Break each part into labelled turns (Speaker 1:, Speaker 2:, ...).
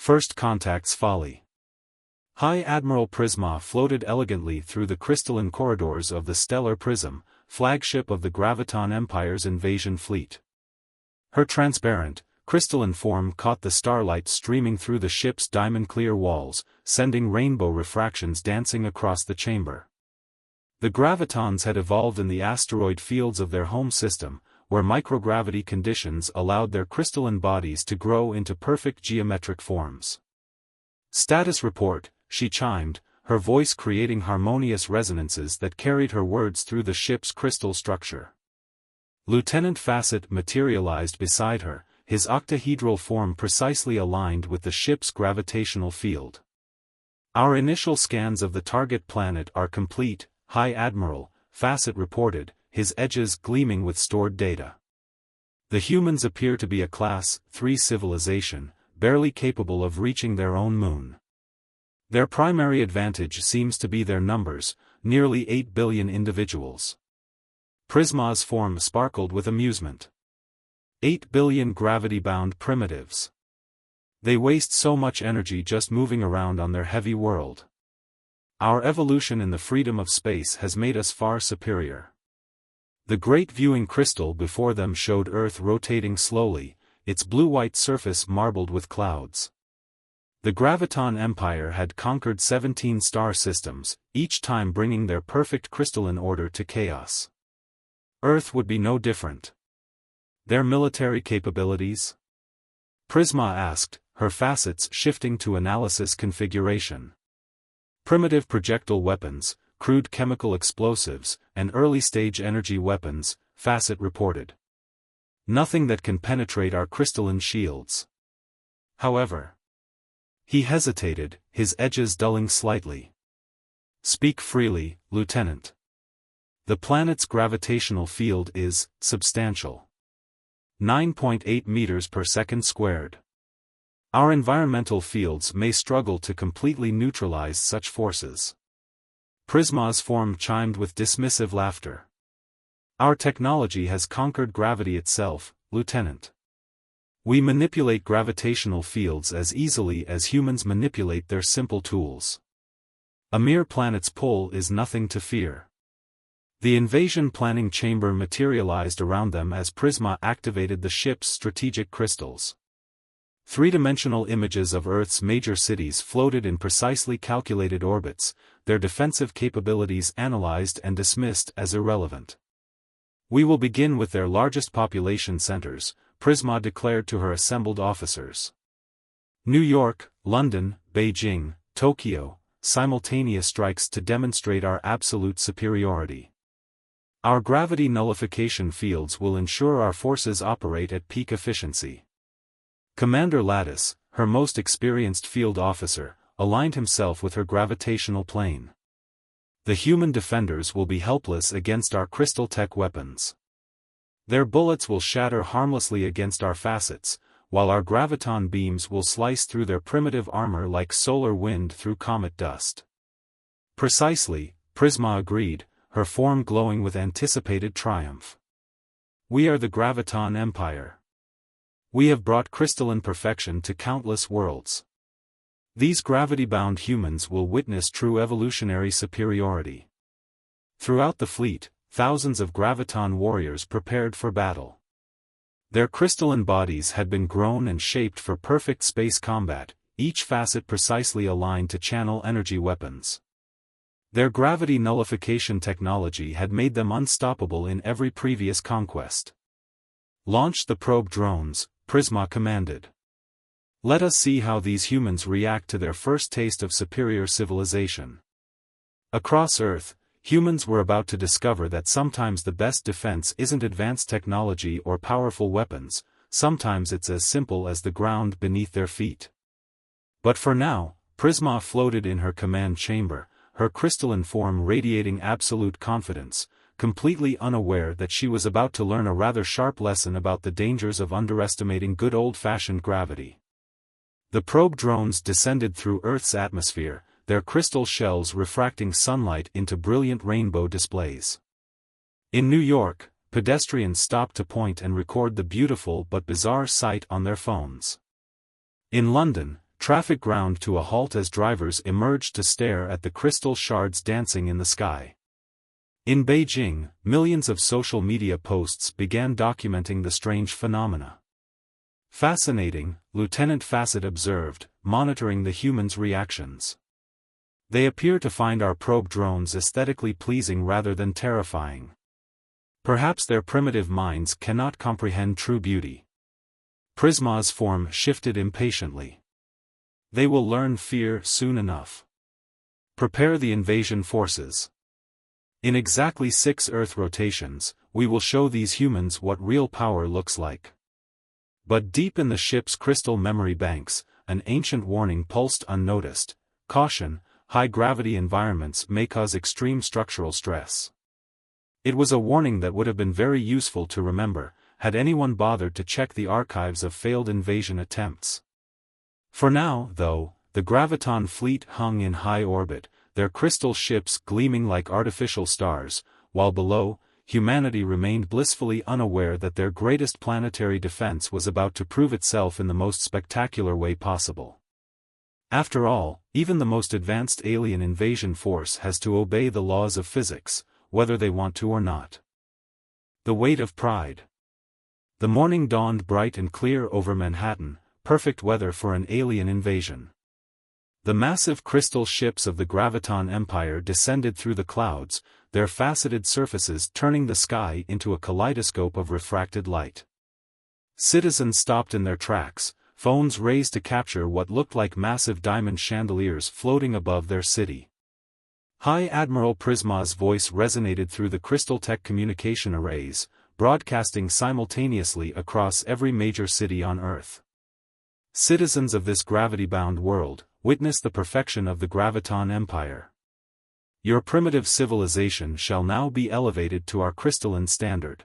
Speaker 1: First Contact's Folly. High Admiral Prisma floated elegantly through the crystalline corridors of the Stellar Prism, flagship of the Graviton Empire's invasion fleet. Her transparent, crystalline form caught the starlight streaming through the ship's diamond-clear walls, sending rainbow refractions dancing across the chamber. The Gravitons had evolved in the asteroid fields of their home system, where microgravity conditions allowed their crystalline bodies to grow into perfect geometric forms. "Status report," she chimed, her voice creating harmonious resonances that carried her words through the ship's crystal structure. Lieutenant Facet materialized beside her, his octahedral form precisely aligned with the ship's gravitational field. "Our initial scans of the target planet are complete, High Admiral," Facet reported, his edges gleaming with stored data. "The humans appear to be a Class 3 civilization, barely capable of reaching their own moon. Their primary advantage seems to be their numbers, nearly 8 billion individuals." Prisma's form sparkled with amusement. 8 billion gravity-bound primitives. They waste so much energy just moving around on their heavy world. Our evolution in the freedom of space has made us far superior. The great viewing crystal before them showed Earth rotating slowly, its blue-white surface marbled with clouds. The Graviton Empire had conquered 17 star systems, each time bringing their perfect crystalline order to chaos. Earth would be no different. Their military capabilities? Prisma asked, her facets shifting to analysis configuration. Primitive projectile weapons, crude chemical explosives, and early-stage energy weapons, Facet reported. Nothing that can penetrate our crystalline shields. However. He hesitated, his edges dulling slightly. "Speak freely, Lieutenant. The planet's gravitational field is substantial. 9.8 meters per second squared. Our environmental fields may struggle to completely neutralize such forces." Prisma's form chimed with dismissive laughter. "Our technology has conquered gravity itself, Lieutenant. We manipulate gravitational fields as easily as humans manipulate their simple tools. A mere planet's pull is nothing to fear." The invasion planning chamber materialized around them as Prisma activated the ship's strategic crystals. Three-dimensional images of Earth's major cities floated in precisely calculated orbits, their defensive capabilities analyzed and dismissed as irrelevant. "We will begin with their largest population centers," Prisma declared to her assembled officers. "New York, London, Beijing, Tokyo, simultaneous strikes to demonstrate our absolute superiority. Our gravity nullification fields will ensure our forces operate at peak efficiency." Commander Lattice, her most experienced field officer, aligned himself with her gravitational plane. "The human defenders will be helpless against our crystal tech weapons. Their bullets will shatter harmlessly against our facets, while our graviton beams will slice through their primitive armor like solar wind through comet dust." "Precisely," Prisma agreed, her form glowing with anticipated triumph. "We are the Graviton Empire. We have brought crystalline perfection to countless worlds. These gravity-bound humans will witness true evolutionary superiority." Throughout the fleet, thousands of Graviton warriors prepared for battle. Their crystalline bodies had been grown and shaped for perfect space combat, each facet precisely aligned to channel energy weapons. Their gravity nullification technology had made them unstoppable in every previous conquest. "Launch the probe drones," Prisma commanded. "Let us see how these humans react to their first taste of superior civilization." Across Earth, humans were about to discover that sometimes the best defense isn't advanced technology or powerful weapons, sometimes it's as simple as the ground beneath their feet. But for now, Prisma floated in her command chamber, her crystalline form radiating absolute confidence, completely unaware that she was about to learn a rather sharp lesson about the dangers of underestimating good old-fashioned gravity. The probe drones descended through Earth's atmosphere, their crystal shells refracting sunlight into brilliant rainbow displays. In New York, pedestrians stopped to point and record the beautiful but bizarre sight on their phones. In London, traffic ground to a halt as drivers emerged to stare at the crystal shards dancing in the sky. In Beijing, millions of social media posts began documenting the strange phenomena. "Fascinating," Lieutenant Facet observed, monitoring the humans' reactions. "They appear to find our probe drones aesthetically pleasing rather than terrifying. Perhaps their primitive minds cannot comprehend true beauty." Prisma's form shifted impatiently. "They will learn fear soon enough. Prepare the invasion forces. In exactly 6 Earth rotations, we will show these humans what real power looks like." But deep in the ship's crystal memory banks, an ancient warning pulsed unnoticed: "Caution, high-gravity environments may cause extreme structural stress." It was a warning that would have been very useful to remember, had anyone bothered to check the archives of failed invasion attempts. For now, though, the Graviton fleet hung in high orbit, their crystal ships gleaming like artificial stars, while below, humanity remained blissfully unaware that their greatest planetary defense was about to prove itself in the most spectacular way possible. After all, even the most advanced alien invasion force has to obey the laws of physics, whether they want to or not. The weight of pride. The morning dawned bright and clear over Manhattan, perfect weather for an alien invasion. The massive crystal ships of the Graviton Empire descended through the clouds, their faceted surfaces turning the sky into a kaleidoscope of refracted light. Citizens stopped in their tracks, phones raised to capture what looked like massive diamond chandeliers floating above their city. High Admiral Prisma's voice resonated through the Crystal-Tech communication arrays, broadcasting simultaneously across every major city on Earth. "Citizens of this gravity-bound world, witness the perfection of the Graviton Empire. Your primitive civilization shall now be elevated to our crystalline standard."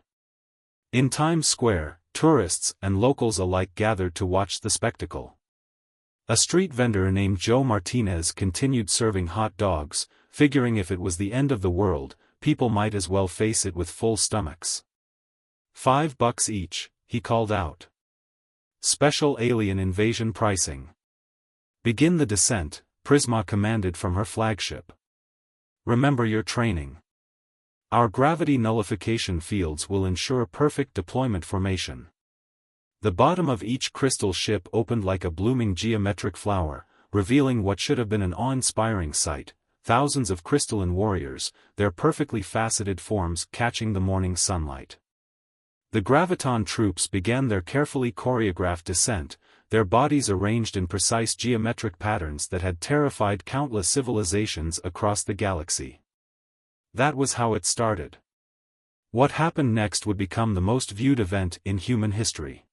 Speaker 1: In Times Square, tourists and locals alike gathered to watch the spectacle. A street vendor named Joe Martinez continued serving hot dogs, figuring if it was the end of the world, people might as well face it with full stomachs. $5 each, he called out. Special alien invasion pricing. "Begin the descent," Prisma commanded from her flagship. "Remember your training. Our gravity nullification fields will ensure perfect deployment formation." The bottom of each crystal ship opened like a blooming geometric flower, revealing what should have been an awe-inspiring sight: thousands of crystalline warriors, their perfectly faceted forms catching the morning sunlight. The Graviton troops began their carefully choreographed descent, their bodies arranged in precise geometric patterns that had terrified countless civilizations across the galaxy. That was how it started. What happened next would become the most viewed event in human history.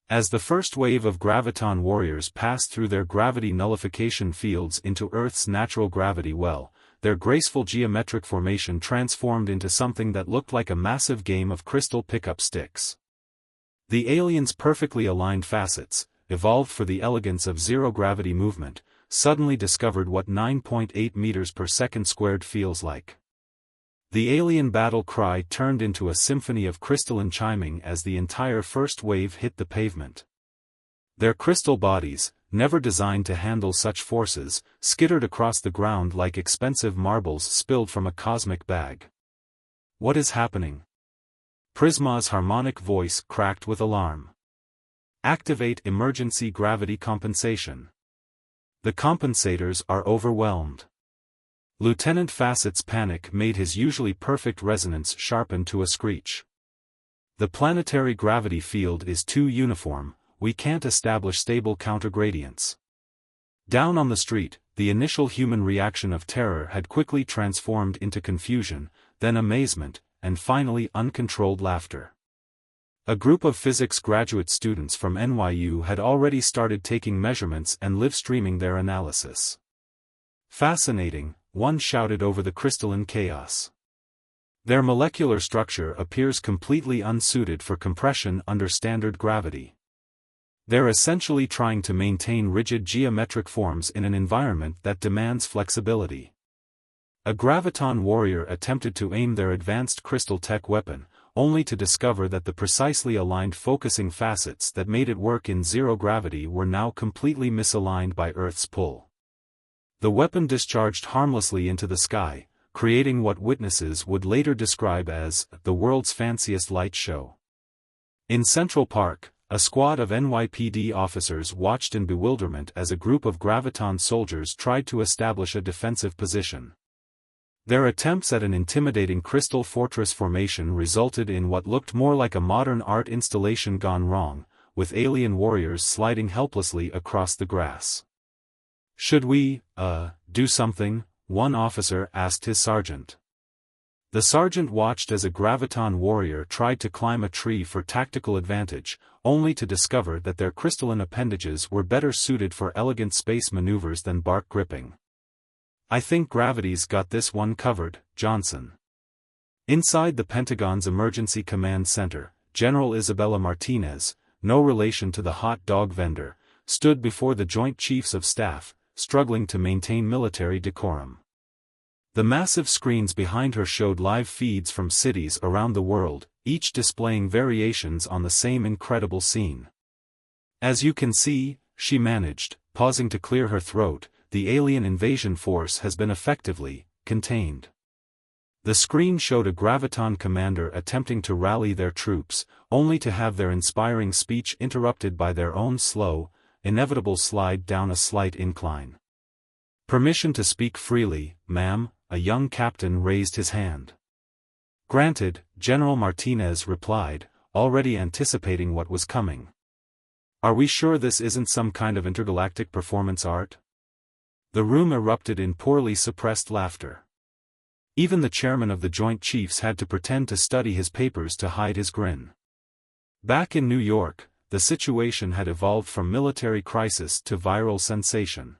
Speaker 1: As the first wave of Graviton warriors passed through their gravity nullification fields into Earth's natural gravity well, their graceful geometric formation transformed into something that looked like a massive game of crystal pickup sticks. The aliens' perfectly aligned facets, evolved for the elegance of zero-gravity movement, suddenly discovered what 9.8 meters per second squared feels like. The alien battle cry turned into a symphony of crystalline chiming as the entire first wave hit the pavement. Their crystal bodies, never designed to handle such forces, skittered across the ground like expensive marbles spilled from a cosmic bag. "What is happening?" Prisma's harmonic voice cracked with alarm. "Activate emergency gravity compensation. The compensators are overwhelmed." Lieutenant Facet's panic made his usually perfect resonance sharpen to a screech. "The planetary gravity field is too uniform, we can't establish stable countergradients." Down on the street, the initial human reaction of terror had quickly transformed into confusion, then amazement, and finally uncontrolled laughter. A group of physics graduate students from NYU had already started taking measurements and live-streaming their analysis. "Fascinating," one shouted over the crystalline chaos. "Their molecular structure appears completely unsuited for compression under standard gravity. They're essentially trying to maintain rigid geometric forms in an environment that demands flexibility." A Graviton warrior attempted to aim their advanced crystal tech weapon, only to discover that the precisely aligned focusing facets that made it work in zero gravity were now completely misaligned by Earth's pull. The weapon discharged harmlessly into the sky, creating what witnesses would later describe as the world's fanciest light show. In Central Park, a squad of NYPD officers watched in bewilderment as a group of graviton soldiers tried to establish a defensive position. Their attempts at an intimidating crystal fortress formation resulted in what looked more like a modern art installation gone wrong, with alien warriors sliding helplessly across the grass. "Should we, do something?" one officer asked his sergeant. The sergeant watched as a graviton warrior tried to climb a tree for tactical advantage, only to discover that their crystalline appendages were better suited for elegant space maneuvers than bark gripping. "I think gravity's got this one covered, Johnson." Inside the Pentagon's Emergency Command Center, General Isabella Martinez, no relation to the hot dog vendor, stood before the Joint Chiefs of Staff, struggling to maintain military decorum. The massive screens behind her showed live feeds from cities around the world, each displaying variations on the same incredible scene. "As you can see," she managed, pausing to clear her throat, "the alien invasion force has been effectively contained." The screen showed a graviton commander attempting to rally their troops, only to have their inspiring speech interrupted by their own slow, inevitable slide down a slight incline. "Permission to speak freely, ma'am," a young captain raised his hand. "Granted," General Martinez replied, already anticipating what was coming. "Are we sure this isn't some kind of intergalactic performance art?" The room erupted in poorly suppressed laughter. Even the chairman of the Joint Chiefs had to pretend to study his papers to hide his grin. Back in New York, the situation had evolved from military crisis to viral sensation.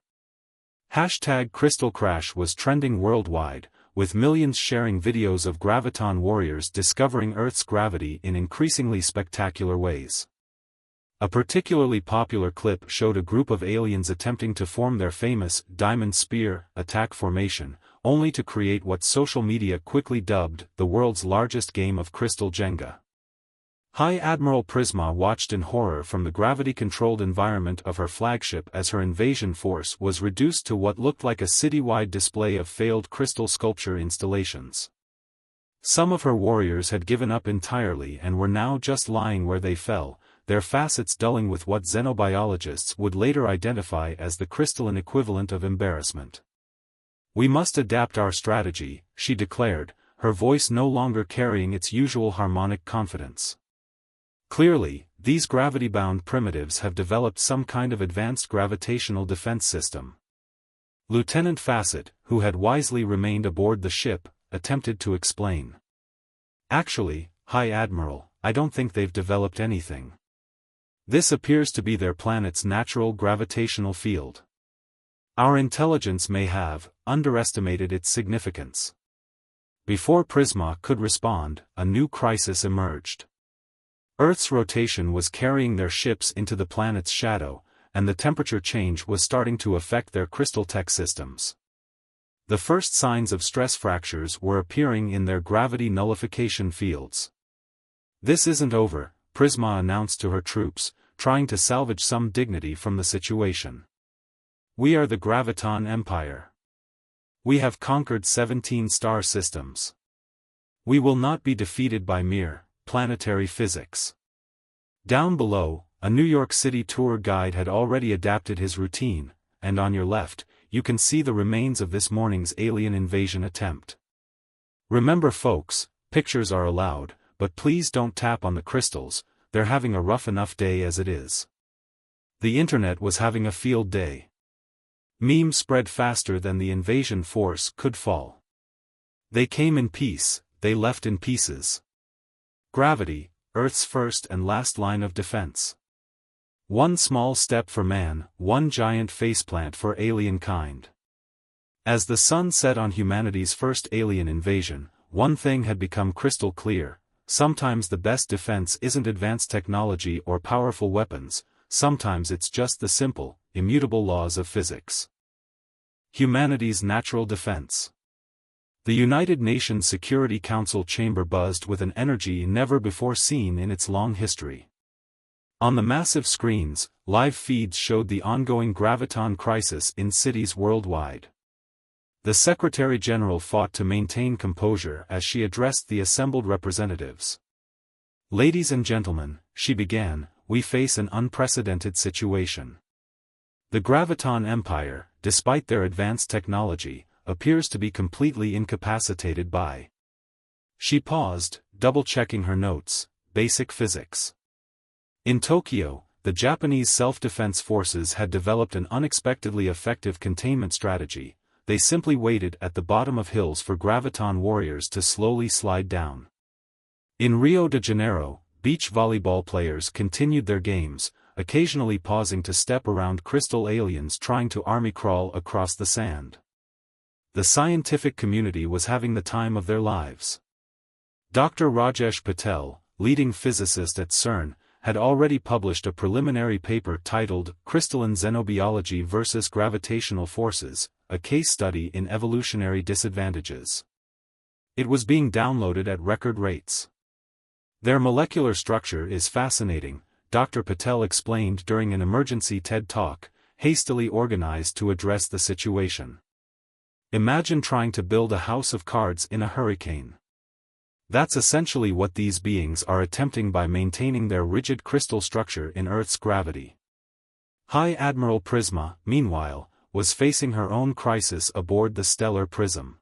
Speaker 1: #Crystal Crash was trending worldwide, with millions sharing videos of graviton warriors discovering Earth's gravity in increasingly spectacular ways. A particularly popular clip showed a group of aliens attempting to form their famous diamond spear attack formation, only to create what social media quickly dubbed the world's largest game of crystal Jenga. High Admiral Prisma watched in horror from the gravity-controlled environment of her flagship as her invasion force was reduced to what looked like a citywide display of failed crystal sculpture installations. Some of her warriors had given up entirely and were now just lying where they fell, their facets dulling with what xenobiologists would later identify as the crystalline equivalent of embarrassment. "We must adapt our strategy," she declared, her voice no longer carrying its usual harmonic confidence. "Clearly, these gravity-bound primitives have developed some kind of advanced gravitational defense system." Lieutenant Fassett, who had wisely remained aboard the ship, attempted to explain. "Actually, High Admiral, I don't think they've developed anything. This appears to be their planet's natural gravitational field. Our intelligence may have underestimated its significance." Before Prisma could respond, a new crisis emerged. Earth's rotation was carrying their ships into the planet's shadow, and the temperature change was starting to affect their crystal tech systems. The first signs of stress fractures were appearing in their gravity nullification fields. "This isn't over," Prisma announced to her troops, trying to salvage some dignity from the situation. "We are the Graviton Empire. We have conquered 17 star systems. We will not be defeated by mere planetary physics." Down below, a New York City tour guide had already adapted his routine, and on your left, you can see the remains of this morning's alien invasion attempt. "Remember folks, pictures are allowed, but please don't tap on the crystals, they're having a rough enough day as it is." The internet was having a field day. Memes spread faster than the invasion force could fall. They came in peace, they left in pieces. Gravity, Earth's first and last line of defense. One small step for man, one giant faceplant for alien kind. As the sun set on humanity's first alien invasion, one thing had become crystal clear: sometimes the best defense isn't advanced technology or powerful weapons, sometimes it's just the simple, immutable laws of physics. Humanity's natural defense. The United Nations Security Council chamber buzzed with an energy never before seen in its long history. On the massive screens, live feeds showed the ongoing graviton crisis in cities worldwide. The Secretary-General fought to maintain composure as she addressed the assembled representatives. "Ladies and gentlemen," she began, "we face an unprecedented situation. The graviton empire, despite their advanced technology, appears to be completely incapacitated by..." She paused, double-checking her notes, basic physics. In Tokyo, the Japanese self-defense forces had developed an unexpectedly effective containment strategy. They simply waited at the bottom of hills for graviton warriors to slowly slide down. In Rio de Janeiro, beach volleyball players continued their games, occasionally pausing to step around crystal aliens trying to army crawl across the sand. The scientific community was having the time of their lives. Dr. Rajesh Patel, leading physicist at CERN, had already published a preliminary paper titled "Crystalline Xenobiology versus Gravitational Forces, a Case Study in Evolutionary Disadvantages." It was being downloaded at record rates. "Their molecular structure is fascinating," Dr. Patel explained during an emergency TED Talk, hastily organized to address the situation. "Imagine trying to build a house of cards in a hurricane. That's essentially what these beings are attempting by maintaining their rigid crystal structure in Earth's gravity." High Admiral Prisma, meanwhile, was facing her own crisis aboard the Stellar Prism.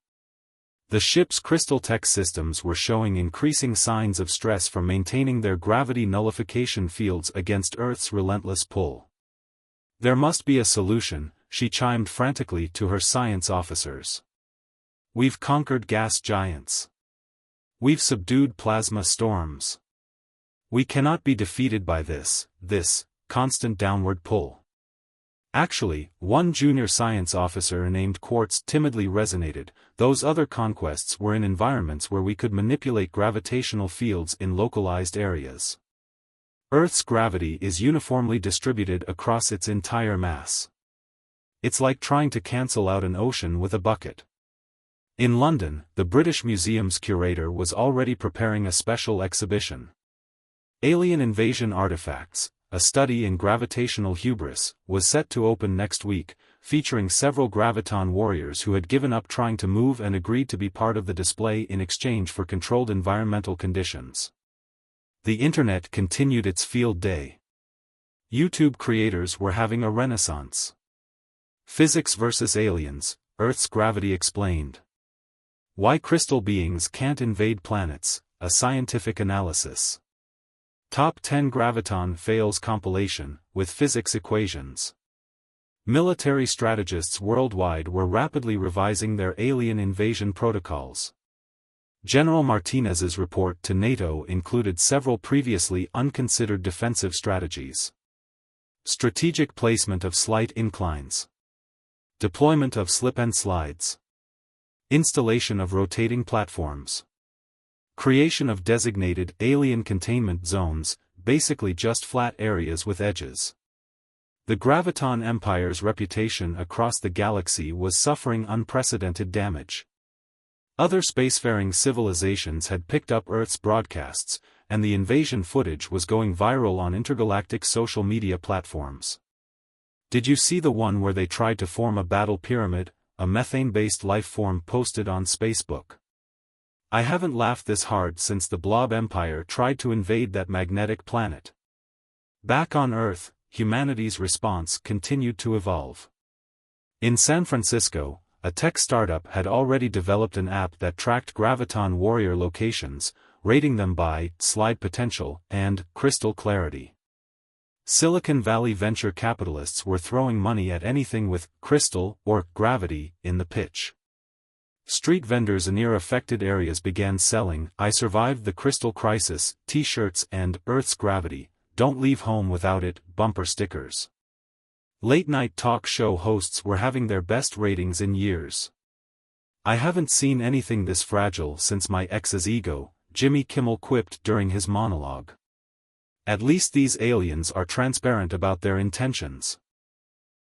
Speaker 1: The ship's crystal tech systems were showing increasing signs of stress from maintaining their gravity nullification fields against Earth's relentless pull. "There must be a solution," she chimed frantically to her science officers. "We've conquered gas giants. We've subdued plasma storms. We cannot be defeated by this constant downward pull." Actually, one junior science officer named Quartz timidly resonated, "Those other conquests were in environments where we could manipulate gravitational fields in localized areas. Earth's gravity is uniformly distributed across its entire mass. It's like trying to cancel out an ocean with a bucket." In London, the British Museum's curator was already preparing a special exhibition. "Alien Invasion Artifacts, a Study in Gravitational Hubris," was set to open next week, featuring several graviton warriors who had given up trying to move and agreed to be part of the display in exchange for controlled environmental conditions. The internet continued its field day. YouTube creators were having a renaissance. "Physics versus aliens, Earth's gravity explained. Why crystal beings can't invade planets, a scientific analysis. Top 10 Graviton Fails compilation, with physics equations." Military strategists worldwide were rapidly revising their alien invasion protocols. General Martinez's report to NATO included several previously unconsidered defensive strategies. Strategic placement of slight inclines. Deployment of slip and slides. Installation of rotating platforms. Creation of designated alien containment zones, basically just flat areas with edges. The Graviton Empire's reputation across the galaxy was suffering unprecedented damage. Other spacefaring civilizations had picked up Earth's broadcasts, and the invasion footage was going viral on intergalactic social media platforms. "Did you see the one where they tried to form a battle pyramid?" a methane-based life form posted on Facebook. "I haven't laughed this hard since the Blob Empire tried to invade that magnetic planet." Back on Earth, humanity's response continued to evolve. In San Francisco, a tech startup had already developed an app that tracked graviton warrior locations, rating them by slide potential and crystal clarity. Silicon Valley venture capitalists were throwing money at anything with crystal or gravity in the pitch. Street vendors near affected areas began selling "I survived the crystal crisis" t-shirts and "Earth's gravity, don't leave home without it" bumper stickers. Late-night talk show hosts were having their best ratings in years. "I haven't seen anything this fragile since my ex's ego," Jimmy Kimmel quipped during his monologue. "At least these aliens are transparent about their intentions."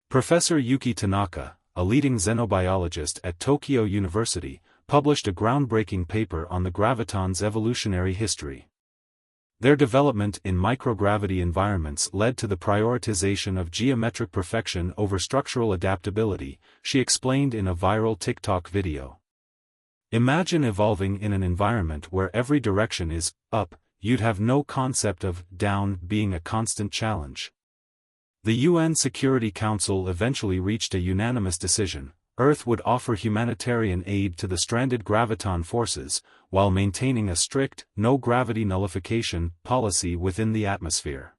Speaker 1: Professor Yuki Tanaka, a leading xenobiologist at Tokyo University, published a groundbreaking paper on the graviton's evolutionary history. Their development in microgravity environments led to the prioritization of geometric perfection over structural adaptability, she explained in a viral TikTok video. Imagine evolving in an environment where every direction is up, you'd have no concept of down being a constant challenge. The UN Security Council eventually reached a unanimous decision: Earth would offer humanitarian aid to the stranded graviton forces, while maintaining a strict, no-gravity nullification policy within the atmosphere.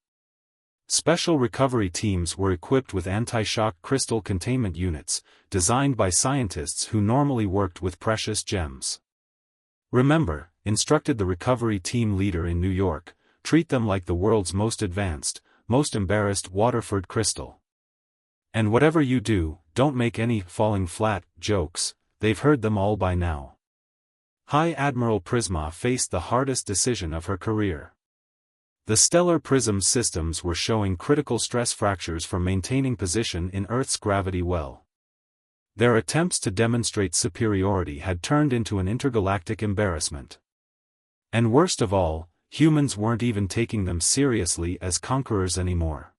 Speaker 1: Special recovery teams were equipped with anti-shock crystal containment units, designed by scientists who normally worked with precious gems. Remember, instructed the recovery team leader in New York, treat them like the world's most advanced, most embarrassed Waterford crystal. And whatever you do, don't make any falling flat jokes, they've heard them all by now. High Admiral Prisma faced the hardest decision of her career. The stellar prism systems were showing critical stress fractures from maintaining position in Earth's gravity well. Their attempts to demonstrate superiority had turned into an intergalactic embarrassment. And worst of all, humans weren't even taking them seriously as conquerors anymore.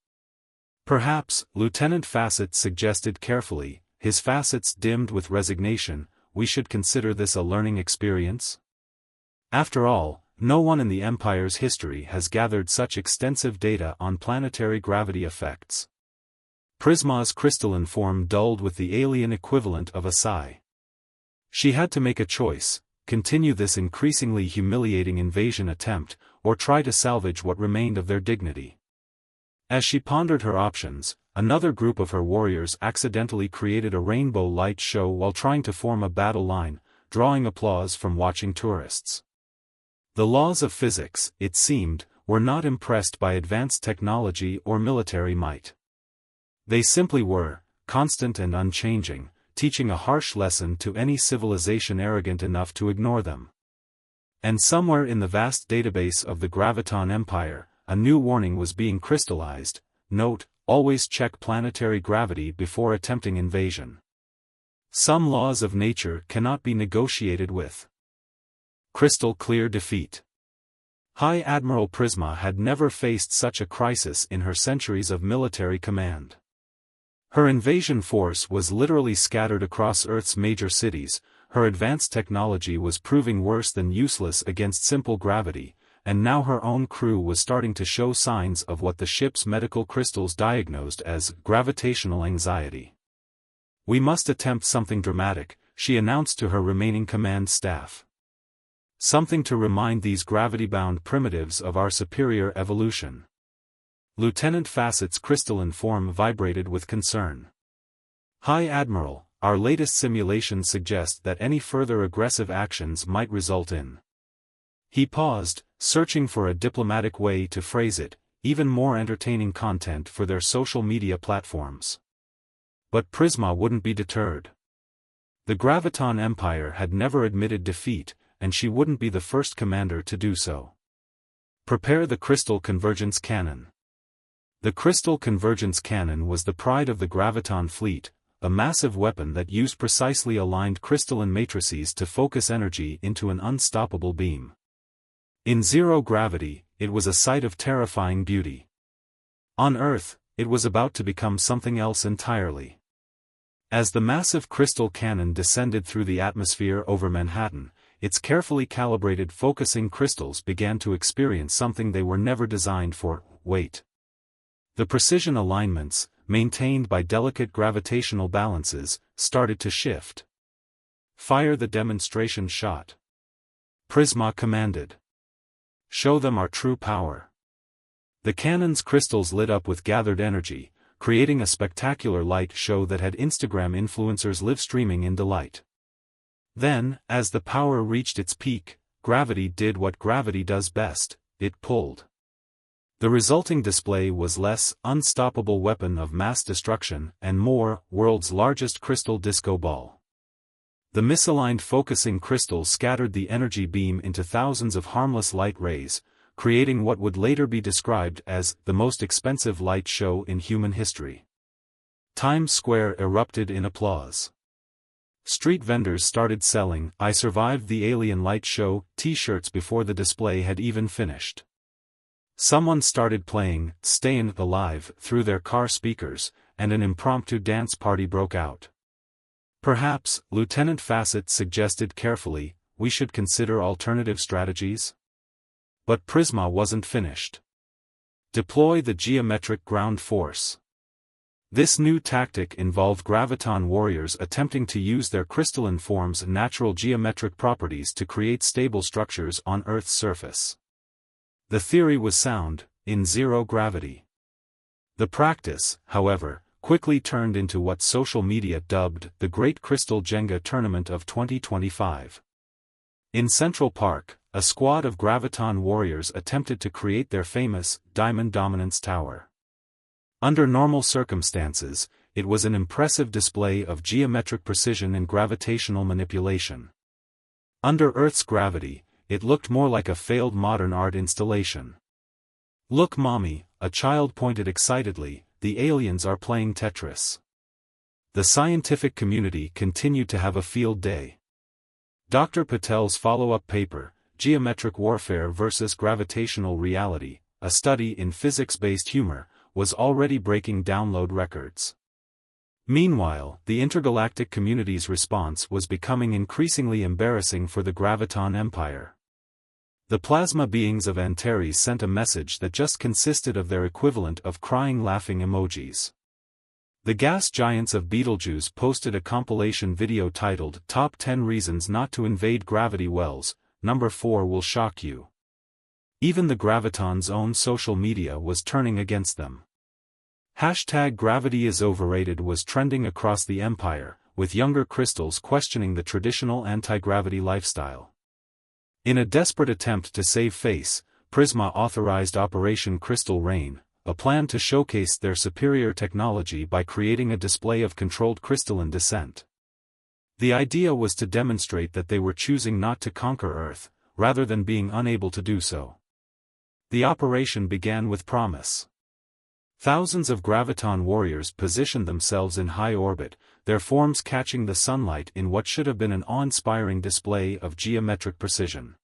Speaker 1: Perhaps, Lieutenant Facet suggested carefully, his facets dimmed with resignation, we should consider this a learning experience? After all, no one in the Empire's history has gathered such extensive data on planetary gravity effects. Prisma's crystalline form dulled with the alien equivalent of a sigh. She had to make a choice: continue this increasingly humiliating invasion attempt, or try to salvage what remained of their dignity. As she pondered her options, another group of her warriors accidentally created a rainbow light show while trying to form a battle line, drawing applause from watching tourists. The laws of physics, it seemed, were not impressed by advanced technology or military might. They simply were, constant and unchanging, teaching a harsh lesson to any civilization arrogant enough to ignore them. And somewhere in the vast database of the Graviton Empire, a new warning was being crystallized: note, always check planetary gravity before attempting invasion. Some laws of nature cannot be negotiated with. Crystal clear defeat. High Admiral Prisma had never faced such a crisis in her centuries of military command. Her invasion force was literally scattered across Earth's major cities, her advanced technology was proving worse than useless against simple gravity, and now her own crew was starting to show signs of what the ship's medical crystals diagnosed as gravitational anxiety. We must attempt something dramatic, she announced to her remaining command staff. Something to remind these gravity-bound primitives of our superior evolution. Lieutenant Facet's crystalline form vibrated with concern. High Admiral, our latest simulations suggest that any further aggressive actions might result in. He paused, searching for a diplomatic way to phrase it, even more entertaining content for their social media platforms. But Prisma wouldn't be deterred. The Graviton Empire had never admitted defeat, and she wouldn't be the first commander to do so. Prepare the Crystal Convergence Cannon. The Crystal Convergence Cannon was the pride of the Graviton fleet, a massive weapon that used precisely aligned crystalline matrices to focus energy into an unstoppable beam. In zero gravity, it was a sight of terrifying beauty. On Earth, it was about to become something else entirely. As the massive crystal cannon descended through the atmosphere over Manhattan, its carefully calibrated focusing crystals began to experience something they were never designed for: weight. The precision alignments, maintained by delicate gravitational balances, started to shift. Fire the demonstration shot. Prisma commanded. Show them our true power. The cannon's crystals lit up with gathered energy, creating a spectacular light show that had Instagram influencers live streaming in delight. Then, as the power reached its peak, gravity did what gravity does best: it pulled. The resulting display was less unstoppable weapon of mass destruction and more world's largest crystal disco ball. The misaligned focusing crystals scattered the energy beam into thousands of harmless light rays, creating what would later be described as the most expensive light show in human history. Times Square erupted in applause. Street vendors started selling "I Survived the Alien Light Show" t-shirts before the display had even finished. Someone started playing "Stayin' Alive" through their car speakers, and an impromptu dance party broke out. Perhaps, Lieutenant Facet suggested carefully, we should consider alternative strategies? But Prisma wasn't finished. Deploy the geometric ground force. This new tactic involved graviton warriors attempting to use their crystalline form's natural geometric properties to create stable structures on Earth's surface. The theory was sound, in zero gravity. The practice, however, quickly turned into what social media dubbed the Great Crystal Jenga Tournament of 2025. In Central Park, a squad of graviton warriors attempted to create their famous Diamond Dominance Tower. Under normal circumstances, it was an impressive display of geometric precision and gravitational manipulation. Under Earth's gravity, it looked more like a failed modern art installation. "Look, Mommy," a child pointed excitedly, "the aliens are playing Tetris." The scientific community continued to have a field day. Dr. Patel's follow-up paper, Geometric Warfare versus Gravitational Reality, a study in physics-based humor, was already breaking download records. Meanwhile, the intergalactic community's response was becoming increasingly embarrassing for the Graviton Empire. The plasma beings of Antares sent a message that just consisted of their equivalent of crying laughing emojis. The gas giants of Betelgeuse posted a compilation video titled Top 10 Reasons Not to Invade Gravity Wells, Number 4 will shock you. Even the Graviton's own social media was turning against them. #GravityIsOverrated was trending across the empire, with younger crystals questioning the traditional anti-gravity lifestyle. In a desperate attempt to save face, Prisma authorized Operation Crystal Rain, a plan to showcase their superior technology by creating a display of controlled crystalline descent. The idea was to demonstrate that they were choosing not to conquer Earth, rather than being unable to do so. The operation began with promise. Thousands of graviton warriors positioned themselves in high orbit, their forms catching the sunlight in what should have been an awe-inspiring display of geometric precision.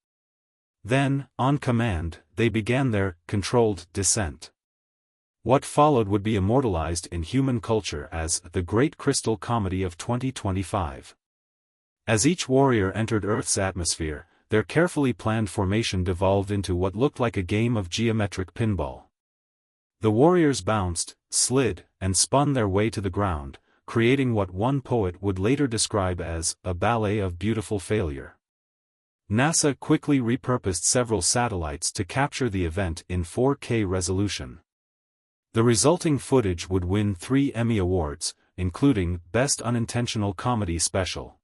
Speaker 1: Then, on command, they began their controlled descent. What followed would be immortalized in human culture as the Great Crystal Comedy of 2025. As each warrior entered Earth's atmosphere, their carefully planned formation devolved into what looked like a game of geometric pinball. The warriors bounced, slid, and spun their way to the ground, creating what one poet would later describe as a ballet of beautiful failure. NASA quickly repurposed several satellites to capture the event in 4K resolution. The resulting footage would win 3 Emmy Awards, including Best Unintentional Comedy Special.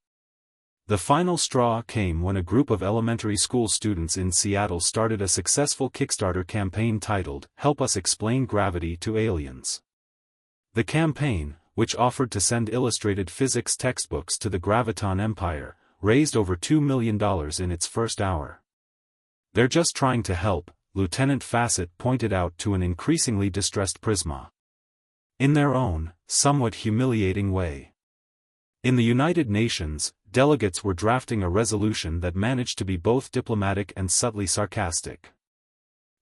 Speaker 1: The final straw came when a group of elementary school students in Seattle started a successful Kickstarter campaign titled "Help Us Explain Gravity to Aliens." The campaign, which offered to send illustrated physics textbooks to the Graviton Empire, raised over $2 million in its first hour. "They're just trying to help," Lieutenant Facet pointed out to an increasingly distressed Prisma. In their own, somewhat humiliating way. In the United Nations, delegates were drafting a resolution that managed to be both diplomatic and subtly sarcastic.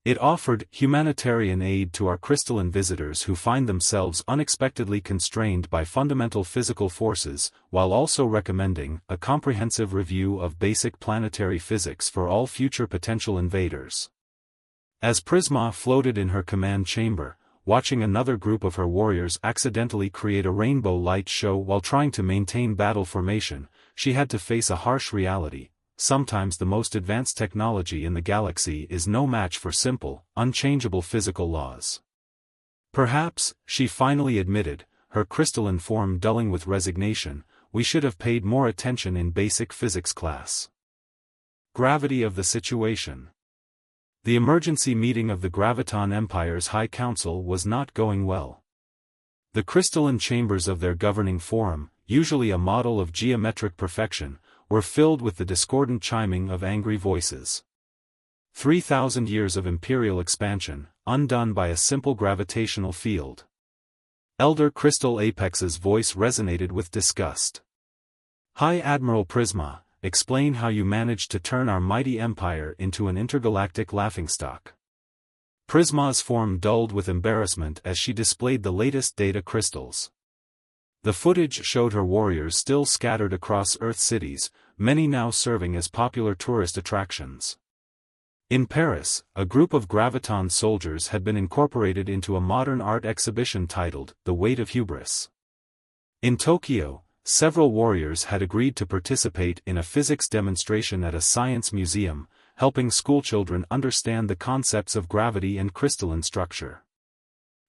Speaker 1: It offered humanitarian aid to our crystalline visitors who find themselves unexpectedly constrained by fundamental physical forces, while also recommending a comprehensive review of basic planetary physics for all future potential invaders. As Prisma floated in her command chamber, watching another group of her warriors accidentally create a rainbow light show while trying to maintain battle formation, she had to face a harsh reality. Sometimes the most advanced technology in the galaxy is no match for simple, unchangeable physical laws. Perhaps, she finally admitted, her crystalline form dulling with resignation, we should have paid more attention in basic physics class. Gravity of the situation. The emergency meeting of the Graviton Empire's High Council was not going well. The crystalline chambers of their governing forum, usually a model of geometric perfection, were filled with the discordant chiming of angry voices. 3,000 years of imperial expansion, undone by a simple gravitational field. Elder Crystal Apex's voice resonated with disgust. Hi Admiral Prisma, explain how you managed to turn our mighty empire into an intergalactic laughingstock. Prisma's form dulled with embarrassment as she displayed the latest data crystals. The footage showed her warriors still scattered across Earth cities, many now serving as popular tourist attractions. In Paris, a group of Graviton soldiers had been incorporated into a modern art exhibition titled The Weight of Hubris. In Tokyo, several warriors had agreed to participate in a physics demonstration at a science museum, helping schoolchildren understand the concepts of gravity and crystalline structure.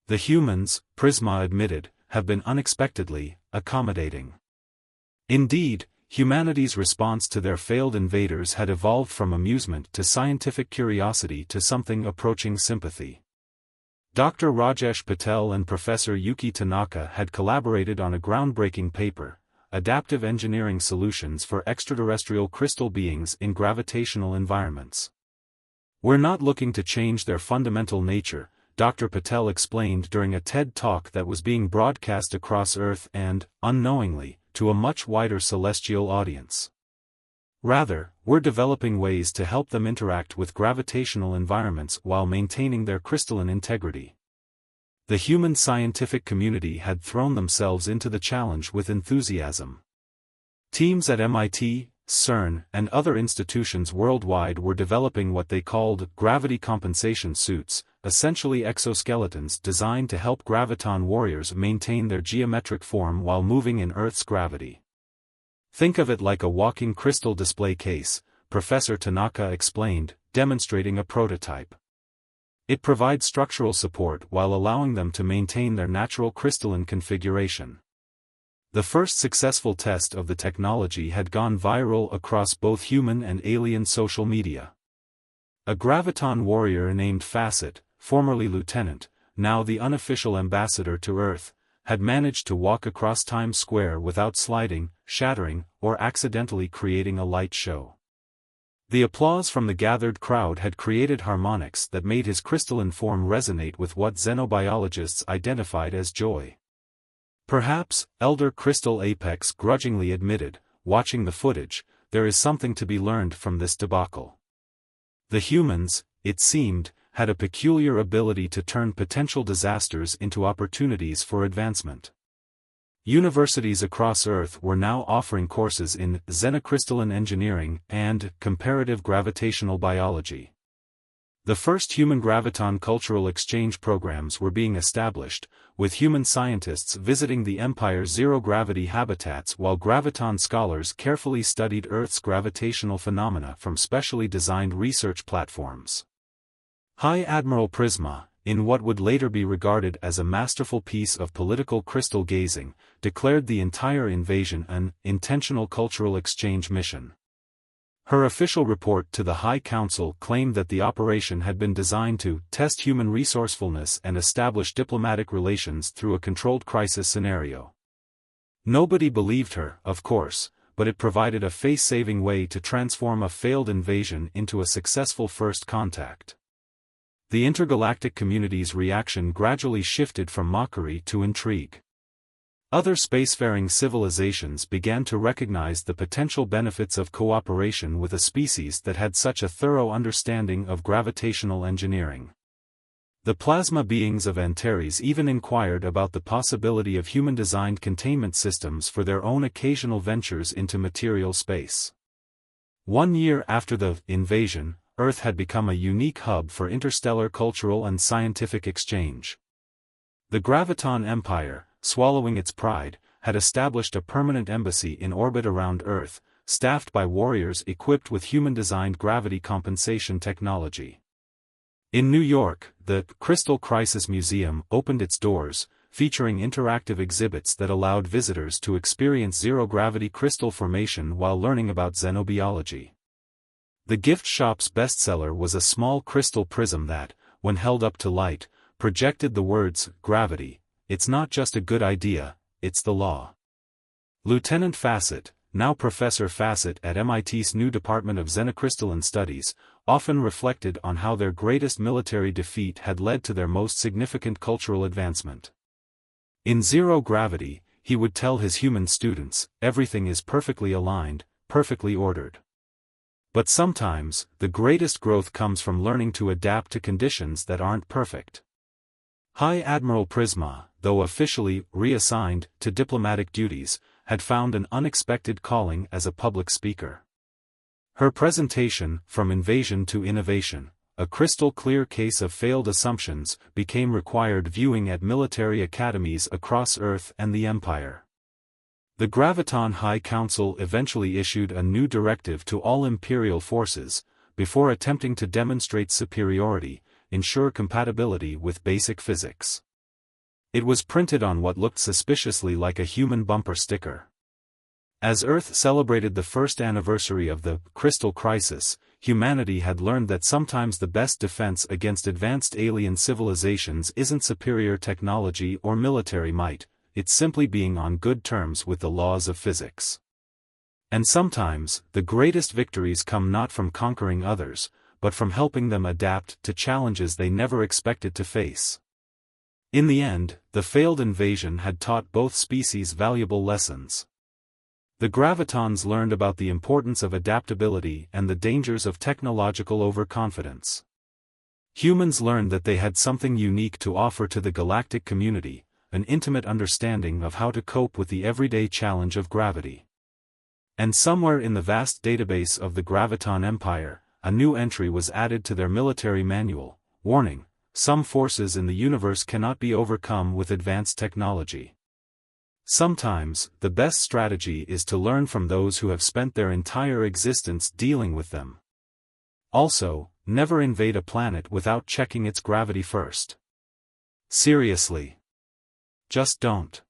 Speaker 1: The humans, Prisma admitted, have been unexpectedly accommodating. Indeed, humanity's response to their failed invaders had evolved from amusement to scientific curiosity to something approaching sympathy. Dr. Rajesh Patel and Professor Yuki Tanaka had collaborated on a groundbreaking paper, Adaptive Engineering Solutions for Extraterrestrial Crystal Beings in Gravitational Environments. We're not looking to change their fundamental nature, Dr. Patel explained during a TED Talk that was being broadcast across Earth and, unknowingly, to a much wider celestial audience. Rather, we're developing ways to help them interact with gravitational environments while maintaining their crystalline integrity. The human scientific community had thrown themselves into the challenge with enthusiasm. Teams at MIT, CERN, and other institutions worldwide were developing what they called gravity compensation suits, essentially exoskeletons designed to help graviton warriors maintain their geometric form while moving in Earth's gravity. Think of it like a walking crystal display case, Professor Tanaka explained, demonstrating a prototype. It provides structural support while allowing them to maintain their natural crystalline configuration. The first successful test of the technology had gone viral across both human and alien social media. A graviton warrior named Facet, formerly Lieutenant, now the unofficial ambassador to Earth, had managed to walk across Times Square without sliding, shattering, or accidentally creating a light show. The applause from the gathered crowd had created harmonics that made his crystalline form resonate with what xenobiologists identified as joy. Perhaps, Elder Crystal Apex grudgingly admitted, watching the footage, there is something to be learned from this debacle. The humans, it seemed, had a peculiar ability to turn potential disasters into opportunities for advancement. Universities across Earth were now offering courses in xenocrystalline engineering and comparative gravitational biology. The first human graviton cultural exchange programs were being established, with human scientists visiting the Empire's zero-gravity habitats while graviton scholars carefully studied Earth's gravitational phenomena from specially designed research platforms. High Admiral Prisma, in what would later be regarded as a masterful piece of political crystal gazing, declared the entire invasion an intentional cultural exchange mission. Her official report to the High Council claimed that the operation had been designed to test human resourcefulness and establish diplomatic relations through a controlled crisis scenario. Nobody believed her, of course, but it provided a face-saving way to transform a failed invasion into a successful first contact. The intergalactic community's reaction gradually shifted from mockery to intrigue. Other spacefaring civilizations began to recognize the potential benefits of cooperation with a species that had such a thorough understanding of gravitational engineering. The plasma beings of Antares even inquired about the possibility of human-designed containment systems for their own occasional ventures into material space. 1 year after the invasion, Earth had become a unique hub for interstellar cultural and scientific exchange. The Graviton Empire, swallowing its pride, had established a permanent embassy in orbit around Earth, staffed by warriors equipped with human-designed gravity compensation technology. In New York, the Crystal Crisis Museum opened its doors, featuring interactive exhibits that allowed visitors to experience zero-gravity crystal formation while learning about xenobiology. The gift shop's bestseller was a small crystal prism that, when held up to light, projected the words, "Gravity, it's not just a good idea, it's the law." Lieutenant Facet, now Professor Facet at MIT's new Department of Xenocrystalline Studies, often reflected on how their greatest military defeat had led to their most significant cultural advancement. In zero gravity, he would tell his human students, everything is perfectly aligned, perfectly ordered. But sometimes, the greatest growth comes from learning to adapt to conditions that aren't perfect. High Admiral Prisma, though officially reassigned to diplomatic duties, had found an unexpected calling as a public speaker. Her presentation, From Invasion to Innovation, a crystal-clear case of failed assumptions, became required viewing at military academies across Earth and the Empire. The Graviton High Council eventually issued a new directive to all Imperial forces, before attempting to demonstrate superiority, ensure compatibility with basic physics. It was printed on what looked suspiciously like a human bumper sticker. As Earth celebrated the first anniversary of the Crystal Crisis, humanity had learned that sometimes the best defense against advanced alien civilizations isn't superior technology or military might, it's simply being on good terms with the laws of physics. And sometimes, the greatest victories come not from conquering others, but from helping them adapt to challenges they never expected to face. In the end, the failed invasion had taught both species valuable lessons. The Gravitons learned about the importance of adaptability and the dangers of technological overconfidence. Humans learned that they had something unique to offer to the galactic community, an intimate understanding of how to cope with the everyday challenge of gravity. And somewhere in the vast database of the Graviton Empire, a new entry was added to their military manual: warning, some forces in the universe cannot be overcome with advanced technology. Sometimes, the best strategy is to learn from those who have spent their entire existence dealing with them. Also, never invade a planet without checking its gravity first. Seriously. Just don't.